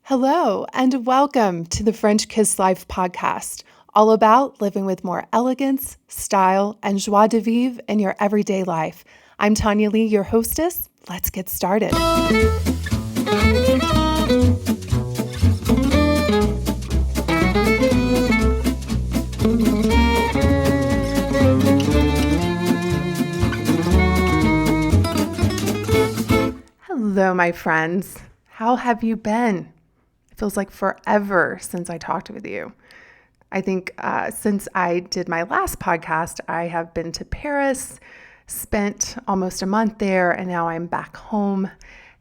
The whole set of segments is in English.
Hello, and welcome to the French Kiss Life podcast, all about living with more elegance, style, and joie de vivre in your everyday life. I'm Tanya Lee, your hostess. Let's get started. Hello, my friends. How have you been? Feels like forever since I talked with you. I think since I did my last podcast, I have been to Paris, spent almost a month there, and now I'm back home.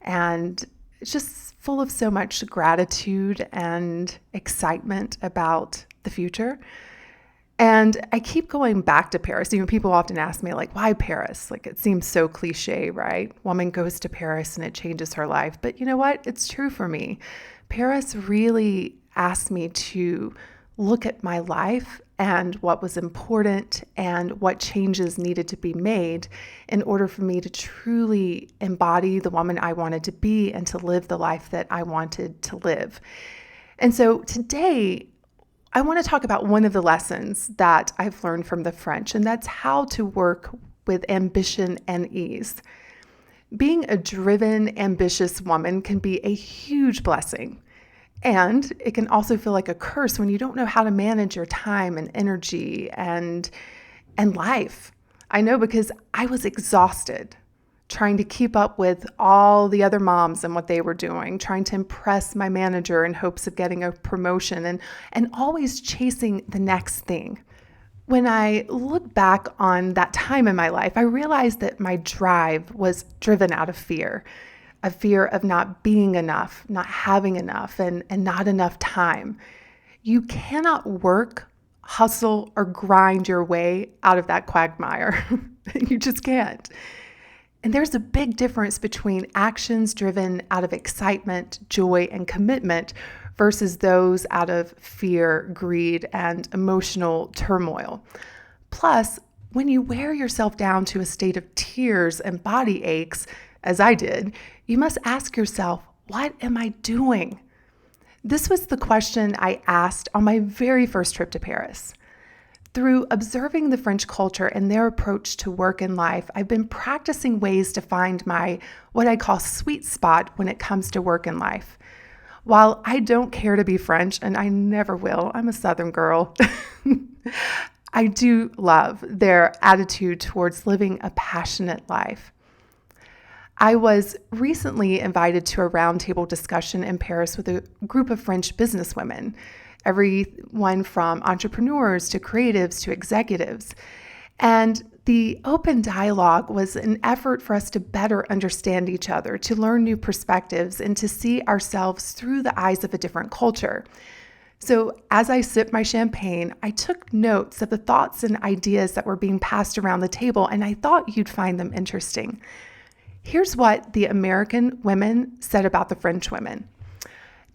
And it's just full of so much gratitude and excitement about the future. And I keep going back to Paris. People often ask me, why Paris? It seems so cliche, right? Woman goes to Paris and it changes her life. But you know what? It's true for me. Paris really asked me to look at my life and what was important and what changes needed to be made in order for me to truly embody the woman I wanted to be and to live the life that I wanted to live. And so today, I want to talk about one of the lessons that I've learned from the French, and that's how to work with ambition and ease. Being a driven, ambitious woman can be a huge blessing, and it can also feel like a curse when you don't know how to manage your time and energy and life. I know because I was exhausted trying to keep up with all the other moms and what they were doing, trying to impress my manager in hopes of getting a promotion and always chasing the next thing. When I look back on that time in my life, I realized that my drive was driven out of fear, a fear of not being enough, not having enough, and not enough time. You cannot work, hustle, or grind your way out of that quagmire. You just can't. And there's a big difference between actions driven out of excitement, joy, and commitment versus those out of fear, greed, and emotional turmoil. Plus, when you wear yourself down to a state of tears and body aches, as I did, you must ask yourself, what am I doing? This was the question I asked on my very first trip to Paris. Through observing the French culture and their approach to work and life, I've been practicing ways to find my, what I call sweet spot when it comes to work and life. While I don't care to be French, and I never will, I'm a Southern girl, I do love their attitude towards living a passionate life. I was recently invited to a roundtable discussion in Paris with a group of French businesswomen, everyone from entrepreneurs to creatives to executives. And the open dialogue was an effort for us to better understand each other, to learn new perspectives, and to see ourselves through the eyes of a different culture. So as I sipped my champagne, I took notes of the thoughts and ideas that were being passed around the table, and I thought you'd find them interesting. Here's what the American women said about the French women.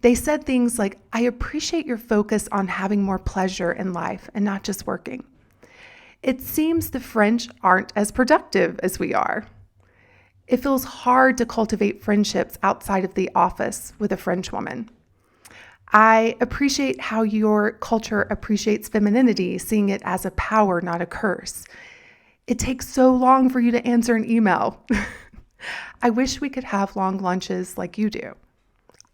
They said things like, I appreciate your focus on having more pleasure in life and not just working. It seems the French aren't as productive as we are. It feels hard to cultivate friendships outside of the office with a French woman. I appreciate how your culture appreciates femininity, seeing it as a power, not a curse. It takes so long for you to answer an email. I wish we could have long lunches like you do.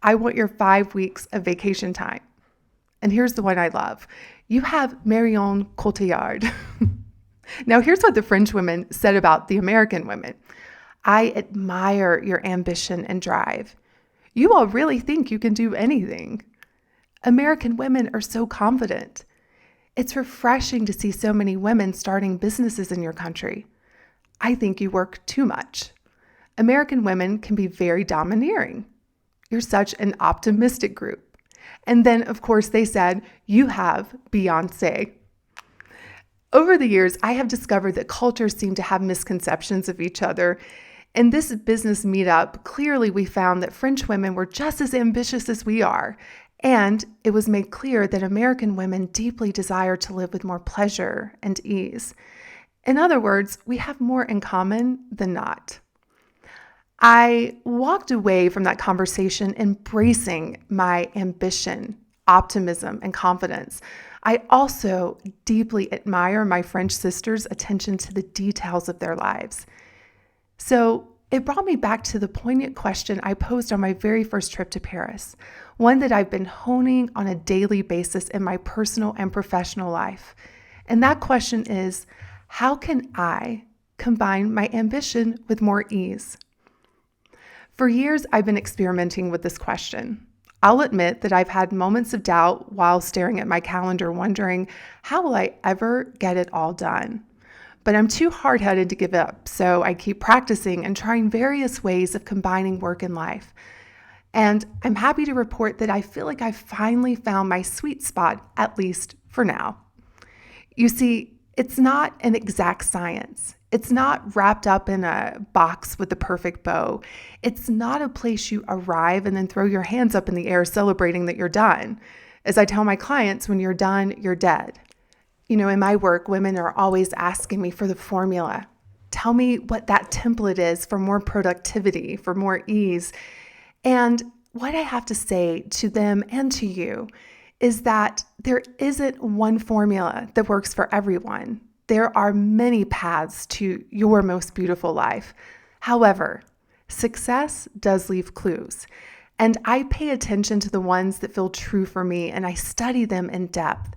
I want your 5 weeks of vacation time. And here's the one I love. You have Marion Cotillard. Now, here's what the French women said about the American women. I admire your ambition and drive. You all really think you can do anything. American women are so confident. It's refreshing to see so many women starting businesses in your country. I think you work too much. American women can be very domineering. You're such an optimistic group. And then, of course, they said, you have Beyoncé. Over the years, I have discovered that cultures seem to have misconceptions of each other. In this business meetup, clearly we found that French women were just as ambitious as we are. And it was made clear that American women deeply desire to live with more pleasure and ease. In other words, we have more in common than not. I walked away from that conversation embracing my ambition, optimism, and confidence. I also deeply admire my French sisters' attention to the details of their lives. So it brought me back to the poignant question I posed on my very first trip to Paris, one that I've been honing on a daily basis in my personal and professional life. And that question is, how can I combine my ambition with more ease? For years, I've been experimenting with this question. I'll admit that I've had moments of doubt while staring at my calendar, wondering, how will I ever get it all done? But I'm too hard-headed to give up, so I keep practicing and trying various ways of combining work and life. And I'm happy to report that I feel like I've finally found my sweet spot, at least for now. You see, it's not an exact science. It's not wrapped up in a box with the perfect bow. It's not a place you arrive and then throw your hands up in the air celebrating that you're done. As I tell my clients, when you're done, you're dead. You know, in my work, women are always asking me for the formula. Tell me what that template is for more productivity, for more ease. And what I have to say to them and to you is that there isn't one formula that works for everyone. There are many paths to your most beautiful life. However, success does leave clues, and I pay attention to the ones that feel true for me, and I study them in depth.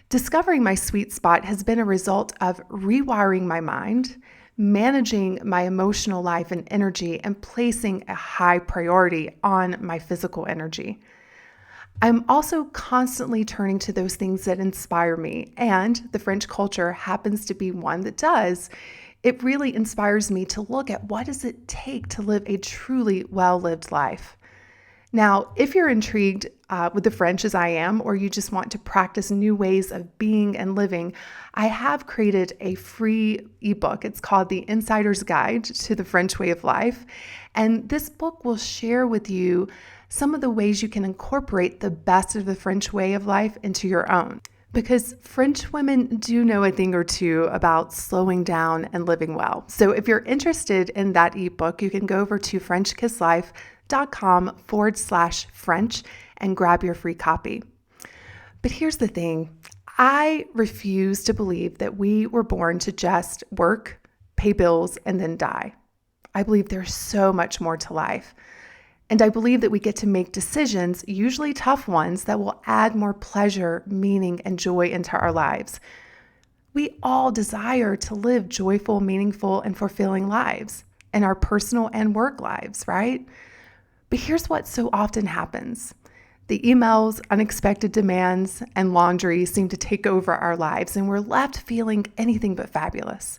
Discovering my sweet spot has been a result of rewiring my mind, managing my emotional life and energy, and placing a high priority on my physical energy. I'm also constantly turning to those things that inspire me, and the French culture happens to be one that does. It really inspires me to look at what does it take to live a truly well-lived life. Now, if you're intrigued with the French as I am, or you just want to practice new ways of being and living, I have created a free ebook. It's called The Insider's Guide to the French Way of Life. And this book will share with you some of the ways you can incorporate the best of the French way of life into your own. Because French women do know a thing or two about slowing down and living well. So if you're interested in that ebook, you can go over to FrenchKissLife.com/French and grab your free copy. But here's the thing. I refuse to believe that we were born to just work, pay bills, and then die. I believe there's so much more to life. And I believe that we get to make decisions, usually tough ones, that will add more pleasure, meaning, and joy into our lives. We all desire to live joyful, meaningful, and fulfilling lives in our personal and work lives, right? But here's what so often happens. The emails, unexpected demands, and laundry seem to take over our lives, and we're left feeling anything but fabulous.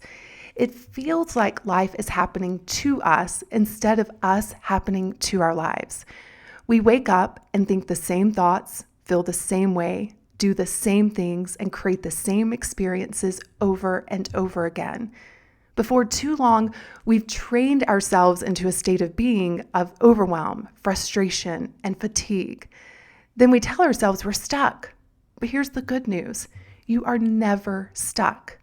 It feels like life is happening to us instead of us happening to our lives. We wake up and think the same thoughts, feel the same way, do the same things, and create the same experiences over and over again. Before too long, we've trained ourselves into a state of being of overwhelm, frustration, and fatigue. Then we tell ourselves we're stuck. But here's the good news. You are never stuck.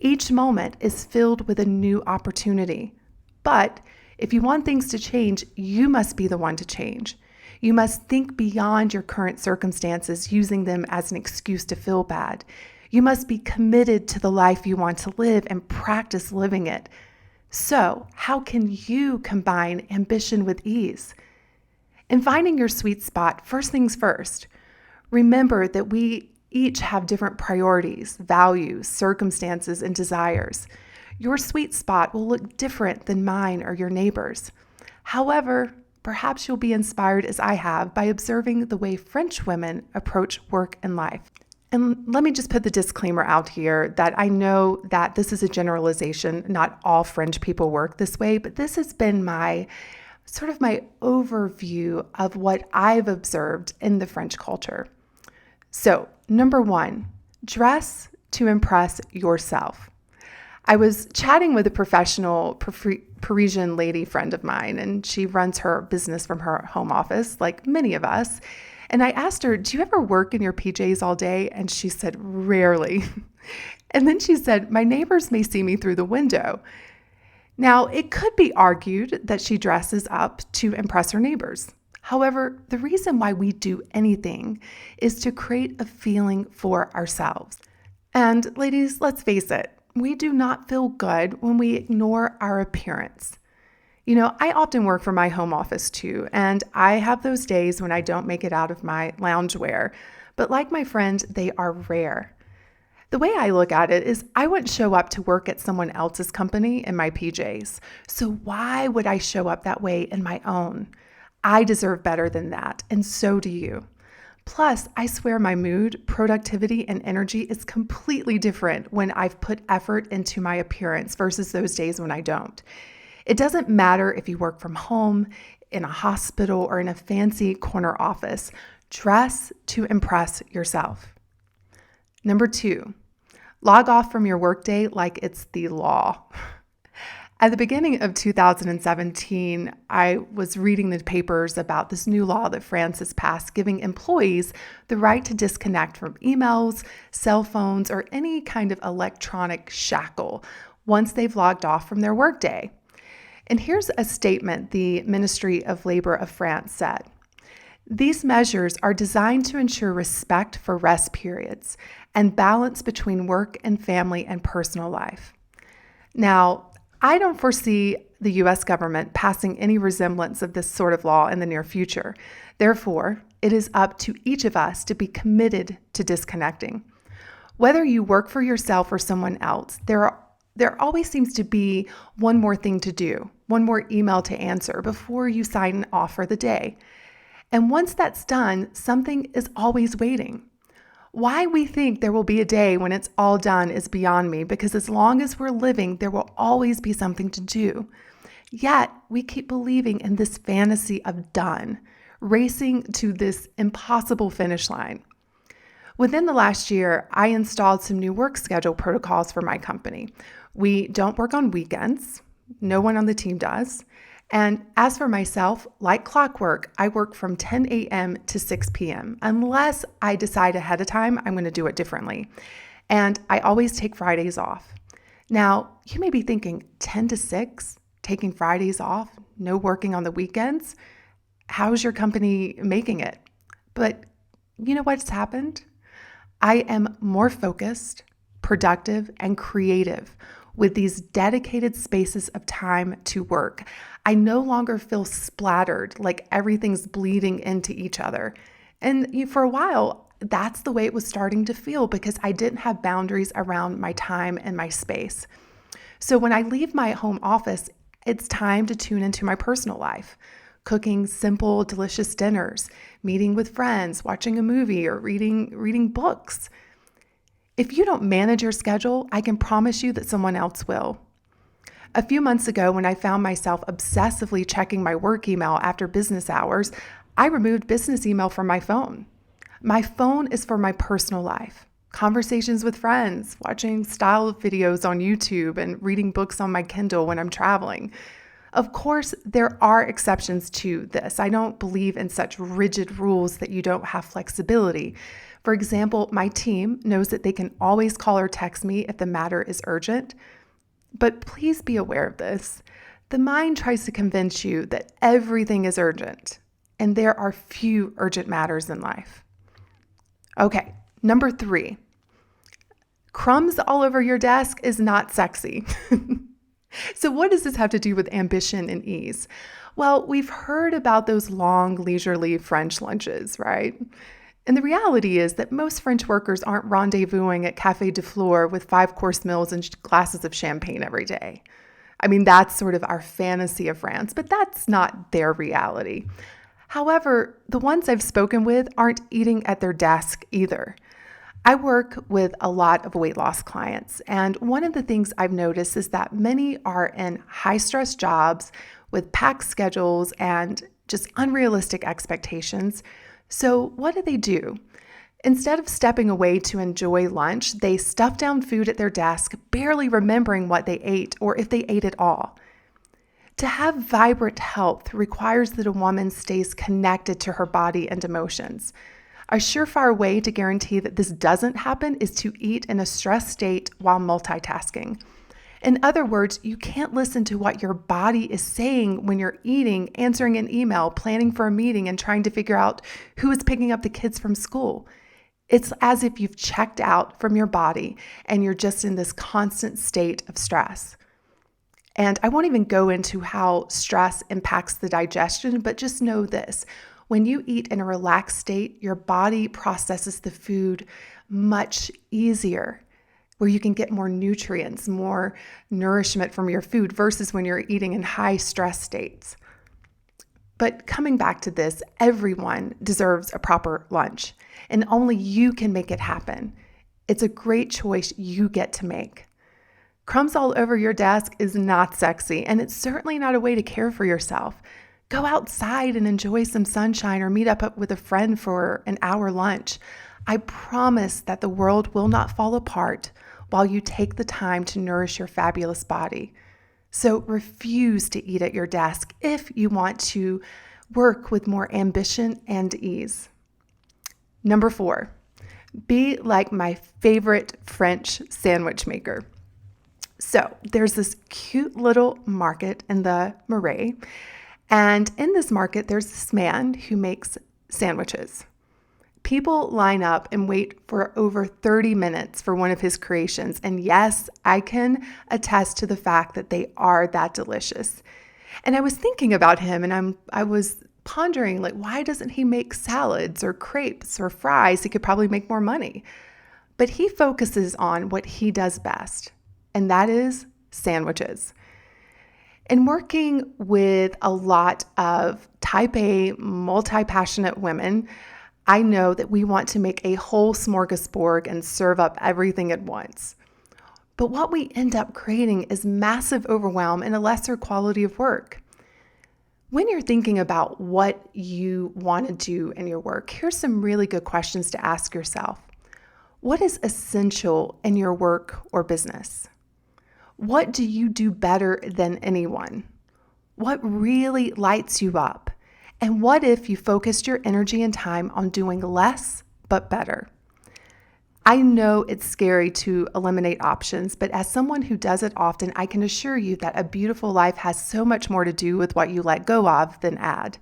Each moment is filled with a new opportunity. But if you want things to change, you must be the one to change. You must think beyond your current circumstances, using them as an excuse to feel bad. You must be committed to the life you want to live and practice living it. So, how can you combine ambition with ease? In finding your sweet spot, first things first, remember that we each have different priorities, values, circumstances, and desires. Your sweet spot will look different than mine or your neighbor's. However, perhaps you'll be inspired as I have by observing the way French women approach work and life. And let me just put the disclaimer out here that I know that this is a generalization. Not all French people work this way, but this has been my overview of what I've observed in the French culture. So, number one, dress to impress yourself. I was chatting with a professional Parisian lady friend of mine, and she runs her business from her home office, like many of us. And I asked her, do you ever work in your PJs all day? And she said, rarely. And then she said, my neighbors may see me through the window. Now, it could be argued that she dresses up to impress her neighbors. However, the reason why we do anything is to create a feeling for ourselves. And ladies, let's face it, we do not feel good when we ignore our appearance. I often work from my home office too, and I have those days when I don't make it out of my loungewear. But like my friend, they are rare. The way I look at it is I wouldn't show up to work at someone else's company in my PJs. So why would I show up that way in my own? I deserve better than that, and so do you. Plus, I swear my mood, productivity, and energy is completely different when I've put effort into my appearance versus those days when I don't. It doesn't matter if you work from home, in a hospital, or in a fancy corner office. Dress to impress yourself. Number 2, log off from your workday like it's the law. At the beginning of 2017, I was reading the papers about this new law that France has passed, giving employees the right to disconnect from emails, cell phones, or any kind of electronic shackle once they've logged off from their workday. And here's a statement the Ministry of Labor of France said. These measures are designed to ensure respect for rest periods and balance between work and family and personal life. Now, I don't foresee the U.S. government passing any resemblance of this sort of law in the near future. Therefore, it is up to each of us to be committed to disconnecting. Whether you work for yourself or someone else, there always seems to be one more thing to do, one more email to answer before you sign off for the day. And once that's done, something is always waiting. Why we think there will be a day when it's all done is beyond me, because as long as we're living, there will always be something to do. Yet, we keep believing in this fantasy of done, racing to this impossible finish line. Within the last year, I installed some new work schedule protocols for my company. We don't work on weekends. No one on the team does. And as for myself, like clockwork, I work from 10 a.m. to 6 p.m. unless I decide ahead of time I'm going to do it differently. And I always take Fridays off. Now, you may be thinking, 10 to 6, taking Fridays off, no working on the weekends? How's your company making it? But you know what's happened? I am more focused, productive, and creative with these dedicated spaces of time to work. I no longer feel splattered like everything's bleeding into each other. And for a while, that's the way it was starting to feel because I didn't have boundaries around my time and my space. So when I leave my home office, it's time to tune into my personal life, cooking simple, delicious dinners, meeting with friends, watching a movie, or reading books. If you don't manage your schedule, I can promise you that someone else will. A few months ago, when I found myself obsessively checking my work email after business hours, I removed business email from my phone. My phone is for my personal life, conversations with friends, watching style videos on YouTube, and reading books on my Kindle when I'm traveling. Of course, there are exceptions to this. I don't believe in such rigid rules that you don't have flexibility. For example, my team knows that they can always call or text me if the matter is urgent. But please be aware of this. The mind tries to convince you that everything is urgent, and there are few urgent matters in life. Okay, number 3. Crumbs all over your desk is not sexy. So what does this have to do with ambition and ease? Well, we've heard about those long, leisurely French lunches, right? And the reality is that most French workers aren't rendezvousing at Café de Flore with 5-course meals and glasses of champagne every day. I mean, that's sort of our fantasy of France, but that's not their reality. However, the ones I've spoken with aren't eating at their desk either. I work with a lot of weight loss clients, and one of the things I've noticed is that many are in high-stress jobs with packed schedules and just unrealistic expectations. So what do? Instead of stepping away to enjoy lunch, they stuff down food at their desk, barely remembering what they ate or if they ate at all. To have vibrant health requires that a woman stays connected to her body and emotions. A surefire way to guarantee that this doesn't happen is to eat in a stressed state while multitasking. In other words, you can't listen to what your body is saying when you're eating, answering an email, planning for a meeting, and trying to figure out who is picking up the kids from school. It's as if you've checked out from your body and you're just in this constant state of stress. And I won't even go into how stress impacts the digestion, but just know this. When you eat in a relaxed state, your body processes the food much easier, where you can get more nutrients, more nourishment from your food versus when you're eating in high stress states. But coming back to this, everyone deserves a proper lunch, and only you can make it happen. It's a great choice you get to make. Crumbs all over your desk is not sexy, and it's certainly not a way to care for yourself. Go outside and enjoy some sunshine or meet up with a friend for an hour lunch. I promise that the world will not fall apart while you take the time to nourish your fabulous body. So refuse to eat at your desk if you want to work with more ambition and ease. Number 4, be like my favorite French sandwich maker. So there's this cute little market in the Marais, and in this market, there's this man who makes sandwiches. People line up and wait for over 30 minutes for one of his creations. And yes, I can attest to the fact that they are that delicious. And I was thinking about him, and I was pondering, like, why doesn't he make salads or crepes or fries? He could probably make more money. But he focuses on what he does best, and that is sandwiches. In working with a lot of type A, multi-passionate women, I know that we want to make a whole smorgasbord and serve up everything at once. But what we end up creating is massive overwhelm and a lesser quality of work. When you're thinking about what you want to do in your work, here's some really good questions to ask yourself. What is essential in your work or business? What do you do better than anyone? What really lights you up? And what if you focused your energy and time on doing less but better? I know it's scary to eliminate options, but as someone who does it often, I can assure you that a beautiful life has so much more to do with what you let go of than add.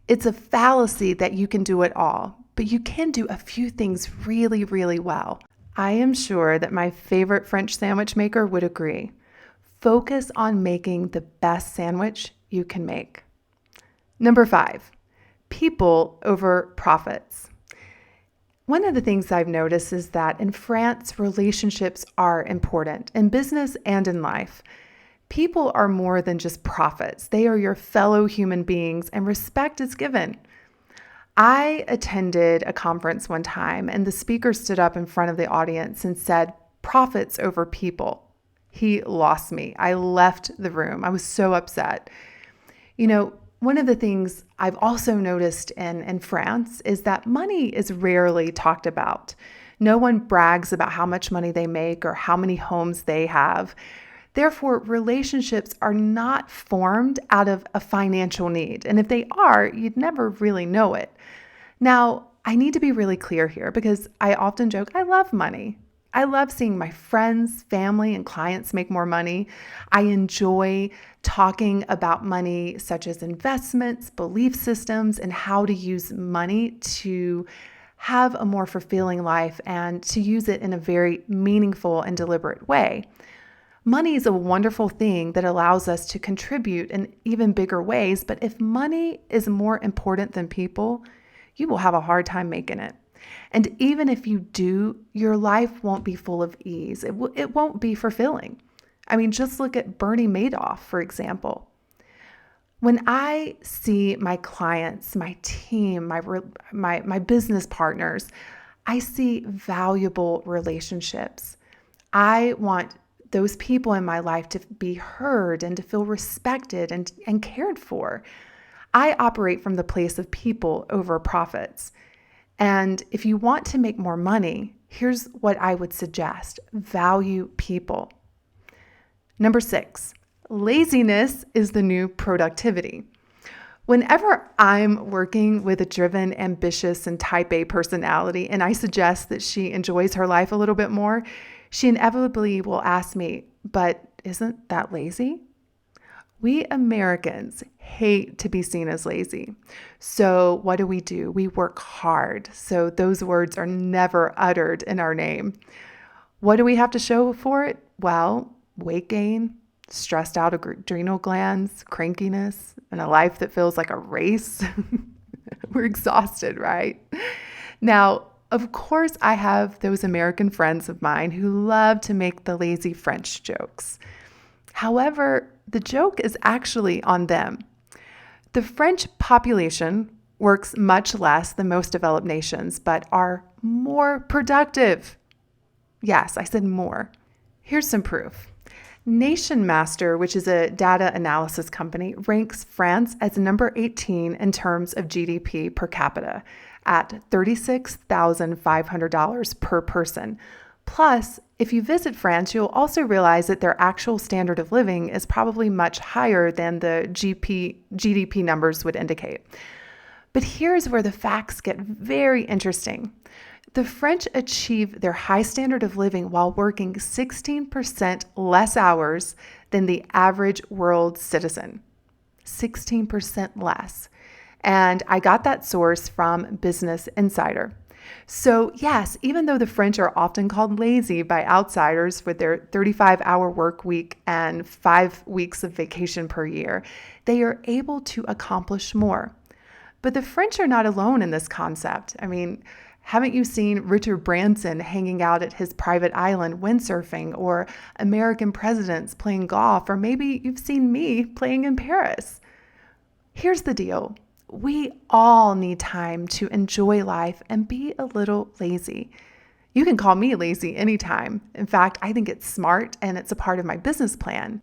It's a fallacy that you can do it all, but you can do a few things really, really well. I am sure that my favorite French sandwich maker would agree. Focus on making the best sandwich you can make. Number 5, people over profits. One of the things I've noticed is that in France, relationships are important in business and in life. People are more than just profits. They are your fellow human beings, and respect is given. I attended a conference one time, and the speaker stood up in front of the audience and said, "Profits over people." He lost me. I left the room. I was so upset. One of the things I've also noticed in France is that money is rarely talked about. No one brags about how much money they make or how many homes they have. Therefore, relationships are not formed out of a financial need. And if they are, you'd never really know it. Now, I need to be really clear here because I often joke, I love money. I love seeing my friends, family, and clients make more money. I enjoy talking about money, such as investments, belief systems, and how to use money to have a more fulfilling life and to use it in a very meaningful and deliberate way. Money is a wonderful thing that allows us to contribute in even bigger ways, but if money is more important than people, you will have a hard time making it. And even if you do, your life won't be full of ease. It won't be fulfilling. I mean, just look at Bernie Madoff, for example. When I see my clients, my team, my business partners, I see valuable relationships. I want those people in my life to be heard and to feel respected and cared for. I operate from the place of people over profits. And if you want to make more money, here's what I would suggest. Value people. Number 6, laziness is the new productivity. Whenever I'm working with a driven, ambitious, and type A personality, and I suggest that she enjoys her life a little bit more, she inevitably will ask me, but isn't that lazy? We Americans hate to be seen as lazy. So what do? We work hard. So those words are never uttered in our name. What do we have to show for it? Well, weight gain, stressed out adrenal glands, crankiness, and a life that feels like a race. We're exhausted, right? Now, of course, I have those American friends of mine who love to make the lazy French jokes. However, the joke is actually on them. The French population works much less than most developed nations, but are more productive. Yes, I said more. Here's some proof. Nation Master, which is a data analysis company, ranks France as number 18 in terms of GDP per capita at $36,500 per person. Plus, if you visit France, you'll also realize that their actual standard of living is probably much higher than the GDP numbers would indicate. But here's where the facts get very interesting. The French achieve their high standard of living while working 16% less hours than the average world citizen. 16% less. And I got that source from Business Insider. So yes, even though the French are often called lazy by outsiders with their 35-hour work week and 5 weeks of vacation per year, they are able to accomplish more. But the French are not alone in this concept. I mean, haven't you seen Richard Branson hanging out at his private island windsurfing, or American presidents playing golf, or maybe you've seen me playing in Paris? Here's the deal. We all need time to enjoy life and be a little lazy. You can call me lazy anytime. In fact, I think it's smart and it's a part of my business plan.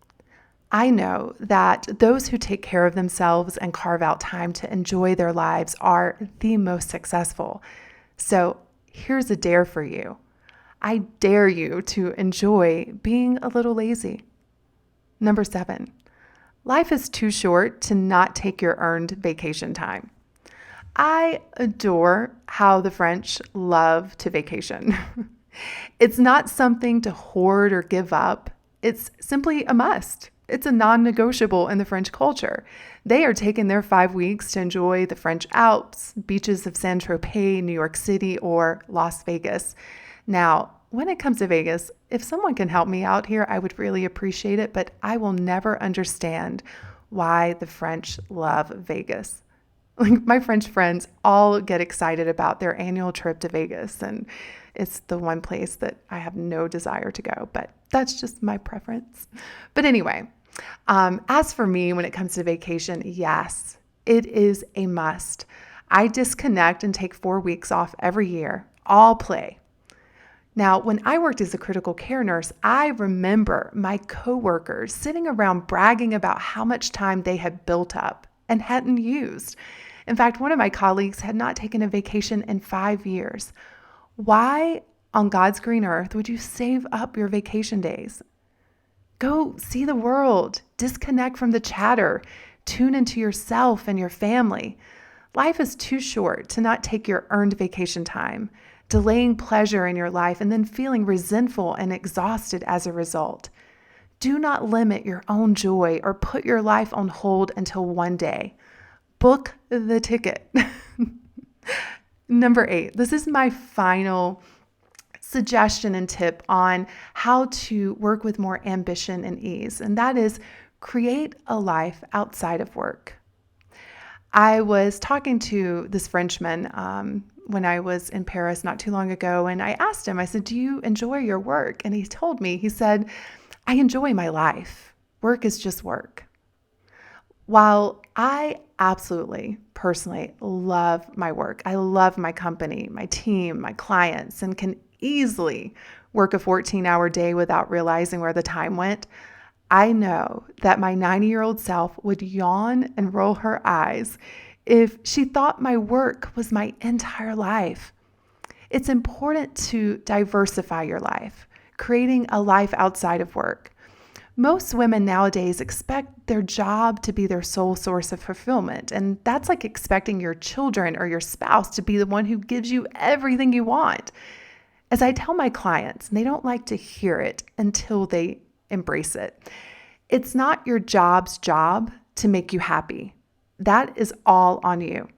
I know that those who take care of themselves and carve out time to enjoy their lives are the most successful. So here's a dare for you. I dare you to enjoy being a little lazy. Number 7. Life is too short to not take your earned vacation time. I adore how the French love to vacation. It's not something to hoard or give up. It's simply a must. It's a non-negotiable in the French culture. They are taking their 5 weeks to enjoy the French Alps, beaches of Saint-Tropez, New York City, or Las Vegas. Now, when it comes to Vegas, if someone can help me out here, I would really appreciate it, but I will never understand why the French love Vegas. Like, my French friends all get excited about their annual trip to Vegas, and it's the one place that I have no desire to go, but that's just my preference. But anyway, as for me, when it comes to vacation, yes, it is a must. I disconnect and take 4 weeks off every year, all play. Now, when I worked as a critical care nurse, I remember my coworkers sitting around bragging about how much time they had built up and hadn't used. In fact, one of my colleagues had not taken a vacation in 5 years. Why on God's green earth would you save up your vacation days? Go see the world, disconnect from the chatter, tune into yourself and your family. Life is too short to not take your earned vacation time, delaying pleasure in your life and then feeling resentful and exhausted as a result. Do not limit your own joy or put your life on hold until one day. Book the ticket. Number 8, this is my final suggestion and tip on how to work with more ambition and ease, and that is create a life outside of work. I was talking to this Frenchman when I was in Paris not too long ago, and I asked him, I said, do you enjoy your work? And he told me, he said, I enjoy my life. Work is just work. While I absolutely, personally love my work, I love my company, my team, my clients, and can easily work a 14-hour day without realizing where the time went, I know that my 90-year-old self would yawn and roll her eyes if she thought my work was my entire life. It's important to diversify your life, creating a life outside of work. Most women nowadays expect their job to be their sole source of fulfillment, and that's like expecting your children or your spouse to be the one who gives you everything you want. As I tell my clients, they don't like to hear it until they embrace it. It's not your job's job to make you happy. That is all on you.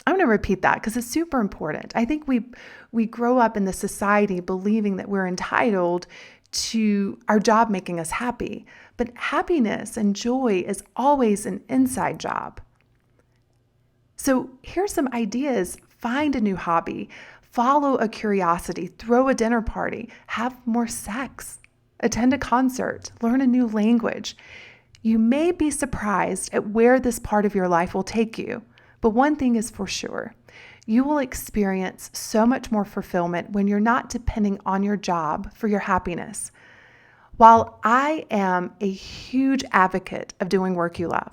I'm going to repeat that because it's super important. I think we grow up in the society believing that we're entitled to our job making us happy, but happiness and joy is always an inside job. So here's some ideas. Find a new hobby, follow a curiosity, throw a dinner party, have more sex, attend a concert, learn a new language. You may be surprised at where this part of your life will take you. But one thing is for sure, you will experience so much more fulfillment when you're not depending on your job for your happiness. While I am a huge advocate of doing work you love,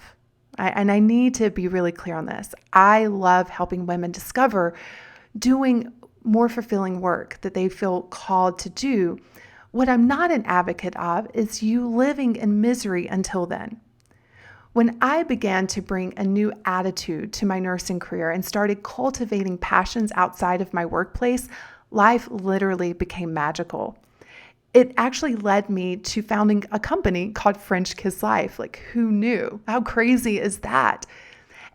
and I need to be really clear on this, I love helping women discover doing more fulfilling work that they feel called to do. What I'm not an advocate of is you living in misery until then. When I began to bring a new attitude to my nursing career and started cultivating passions outside of my workplace, life literally became magical. It actually led me to founding a company called French Kiss Life. Like, who knew? How crazy is that?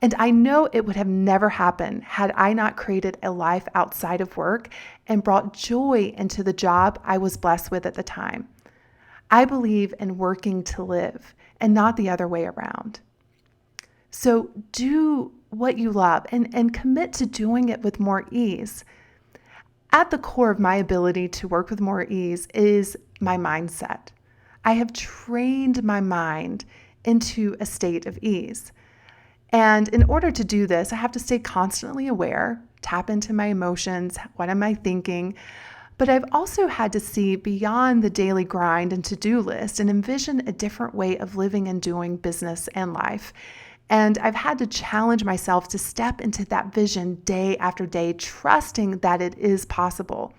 And I know it would have never happened had I not created a life outside of work and brought joy into the job I was blessed with at the time. I believe in working to live and not the other way around. So do what you love and commit to doing it with more ease. At the core of my ability to work with more ease is my mindset. I have trained my mind into a state of ease. And in order to do this, I have to stay constantly aware, tap into my emotions, what am I thinking? But I've also had to see beyond the daily grind and to-do list and envision a different way of living and doing business and life. And I've had to challenge myself to step into that vision day after day, trusting that it is possible.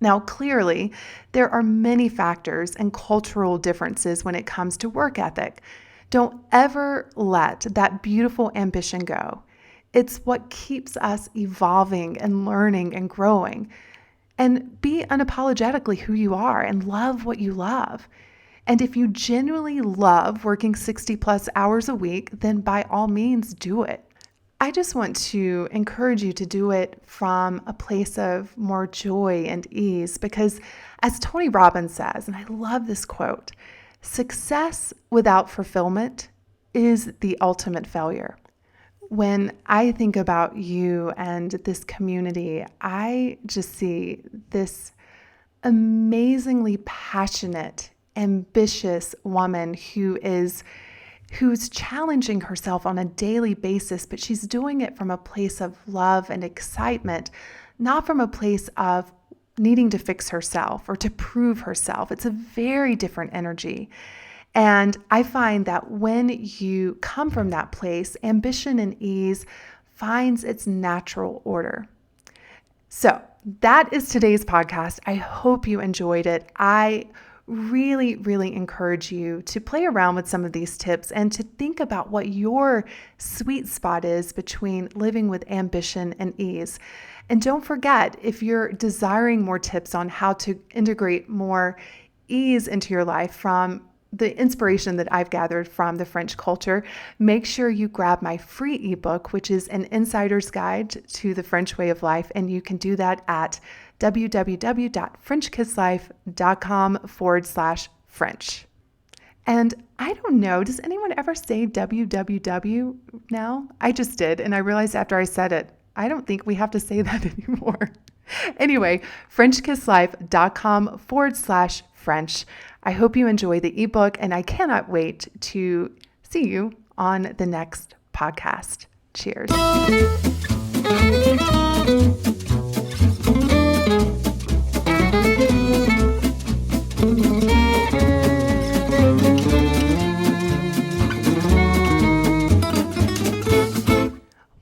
Now, clearly, there are many factors and cultural differences when it comes to work ethic. Don't ever let that beautiful ambition go. It's what keeps us evolving and learning and growing. And be unapologetically who you are and love what you love. And if you genuinely love working 60 plus hours a week, then by all means do it. I just want to encourage you to do it from a place of more joy and ease because, as Tony Robbins says, and I love this quote, success without fulfillment is the ultimate failure. When I think about you and this community, I just see this amazingly passionate, ambitious woman who's challenging herself on a daily basis, but she's doing it from a place of love and excitement, not from a place of needing to fix herself or to prove herself. It's a very different energy. And I find that when you come from that place, ambition and ease finds its natural order. So that is today's podcast. I hope you enjoyed it. I really, really encourage you to play around with some of these tips and to think about what your sweet spot is between living with ambition and ease. And don't forget, if you're desiring more tips on how to integrate more ease into your life from the inspiration that I've gathered from the French culture, make sure you grab my free ebook, which is an insider's guide to the French way of life. And you can do that at www.frenchkisslife.com/French. And I don't know, does anyone ever say www now? I just did. And I realized after I said it, I don't think we have to say that anymore. Anyway, FrenchKissLife.com/French. I hope you enjoy the ebook, and I cannot wait to see you on the next podcast. Cheers.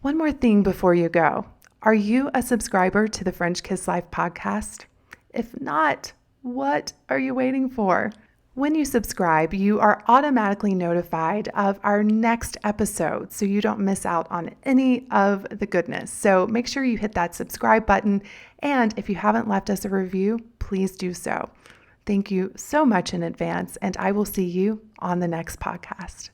One more thing before you go. Are you a subscriber to the French Kiss Life podcast? If not, what are you waiting for? When you subscribe, you are automatically notified of our next episode so you don't miss out on any of the goodness. So make sure you hit that subscribe button. And if you haven't left us a review, please do so. Thank you so much in advance, and I will see you on the next podcast.